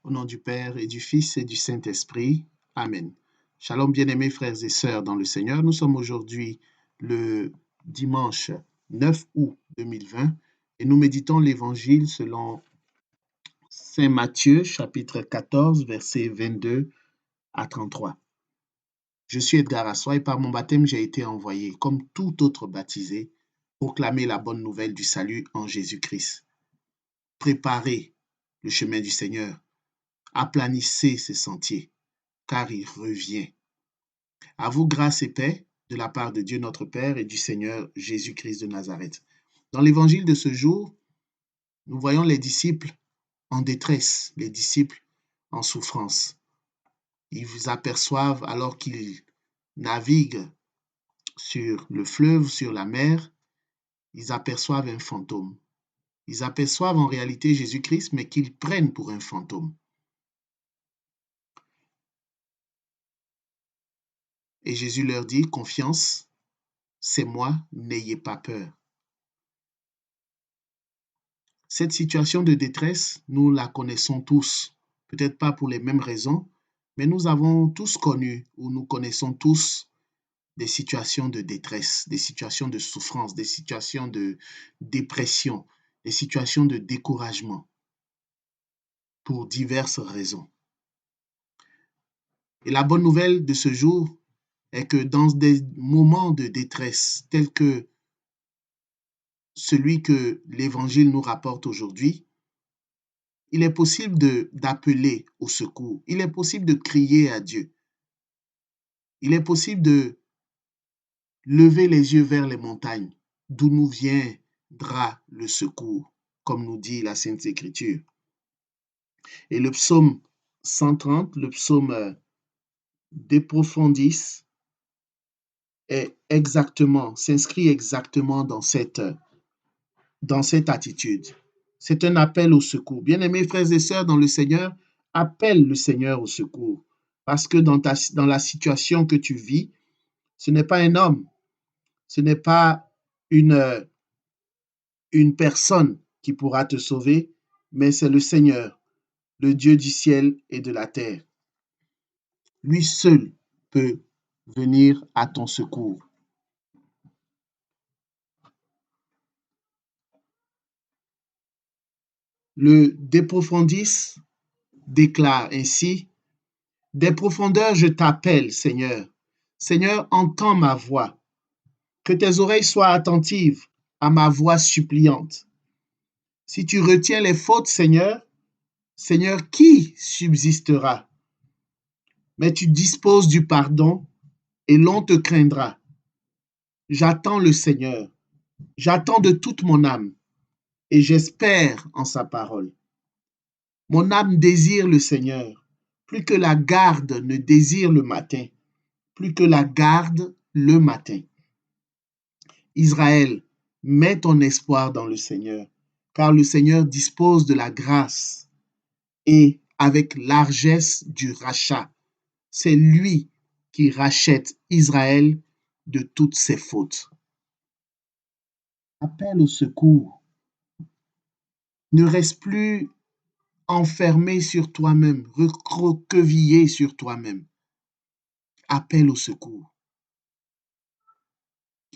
Au nom du Père et du Fils et du Saint-Esprit. Amen. Shalom, bien-aimés frères et sœurs dans le Seigneur. Nous sommes aujourd'hui le dimanche 9 août 2020 et nous méditons l'Évangile selon Saint Matthieu, chapitre 14, versets 22 à 33. Je suis Edgar Assoy et par mon baptême, j'ai été envoyé, comme tout autre baptisé, proclamer la bonne nouvelle du salut en Jésus-Christ. Préparez le chemin du Seigneur. Aplanissez ses sentiers, car il revient. À vous grâce et paix de la part de Dieu notre Père et du Seigneur Jésus-Christ de Nazareth. Dans l'évangile de ce jour, nous voyons les disciples en détresse, les disciples en souffrance. Ils vous aperçoivent alors qu'ils naviguent sur le fleuve, sur la mer, ils aperçoivent un fantôme. Ils aperçoivent en réalité Jésus-Christ, mais qu'ils prennent pour un fantôme. Et Jésus leur dit, confiance, c'est moi, n'ayez pas peur. Cette situation de détresse, nous la connaissons tous, peut-être pas pour les mêmes raisons, mais nous avons tous connu ou nous connaissons tous des situations de détresse, des situations de souffrance, des situations de dépression, des situations de découragement pour diverses raisons. Et la bonne nouvelle de ce jour est que dans des moments de détresse tels que celui que l'Évangile nous rapporte aujourd'hui, il est possible d'appeler au secours. Il est possible de crier à Dieu. Il est possible de lever les yeux vers les montagnes, d'où nous viendra le secours, comme nous dit la Sainte Écriture. Et le psaume 130, le psaume De Profundis, s'inscrit exactement dans cette attitude. C'est un appel au secours. Bien-aimés frères et sœurs dans le Seigneur, appelle le Seigneur au secours. Parce que dans la situation que tu vis, ce n'est pas un homme, ce n'est pas une personne qui pourra te sauver, mais c'est le Seigneur, le Dieu du ciel et de la terre. Lui seul peut venir à ton secours. Le De Profundis déclare ainsi, « Des profondeurs je t'appelle, Seigneur. Seigneur, entends ma voix. Que tes oreilles soient attentives à ma voix suppliante. Si tu retiens les fautes, Seigneur, qui subsistera? Mais tu disposes du pardon et l'on te craindra. J'attends le Seigneur, j'attends de toute mon âme et j'espère en sa parole. Mon âme désire le Seigneur, plus que la garde ne désire le matin, plus que la garde le matin. Israël, mets ton espoir dans le Seigneur, car le Seigneur dispose de la grâce et avec largesse du rachat. C'est lui qui rachète Israël de toutes ses fautes. Appelle au secours. Ne reste plus enfermé sur toi-même, recroquevillé sur toi-même. Appelle au secours.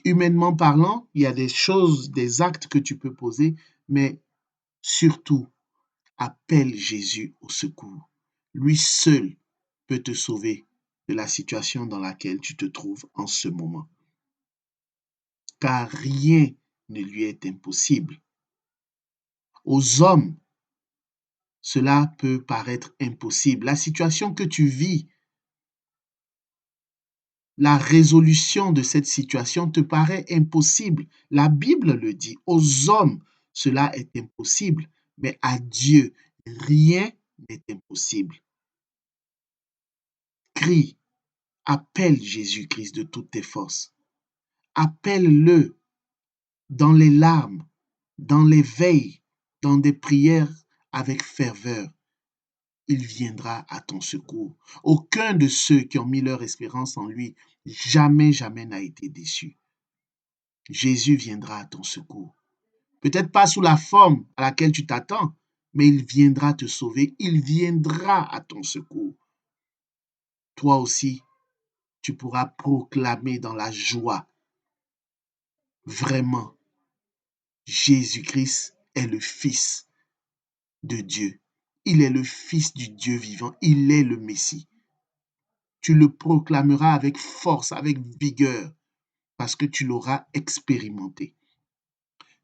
Humainement parlant, il y a des choses, des actes que tu peux poser, mais surtout, appelle Jésus au secours. Lui seul peut te sauver de la situation dans laquelle tu te trouves en ce moment. Car rien ne lui est impossible. Aux hommes, cela peut paraître impossible. La situation que tu vis, la résolution de cette situation te paraît impossible. La Bible le dit. Aux hommes, cela est impossible. Mais à Dieu, rien n'est impossible. Crie, appelle Jésus-Christ de toutes tes forces. Appelle-le dans les larmes, dans les veilles, dans des prières avec ferveur. Il viendra à ton secours. Aucun de ceux qui ont mis leur espérance en lui, jamais n'a été déçu. Jésus viendra à ton secours. Peut-être pas sous la forme à laquelle tu t'attends, mais il viendra te sauver, il viendra à ton secours. Toi aussi, tu pourras proclamer dans la joie, vraiment, Jésus-Christ est le Fils de Dieu. Il est le Fils du Dieu vivant, il est le Messie. Tu le proclameras avec force, avec vigueur, parce que tu l'auras expérimenté.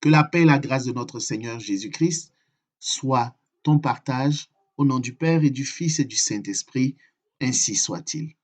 Que la paix et la grâce de notre Seigneur Jésus-Christ soient ton partage au nom du Père et du Fils et du Saint-Esprit, ainsi soit-il.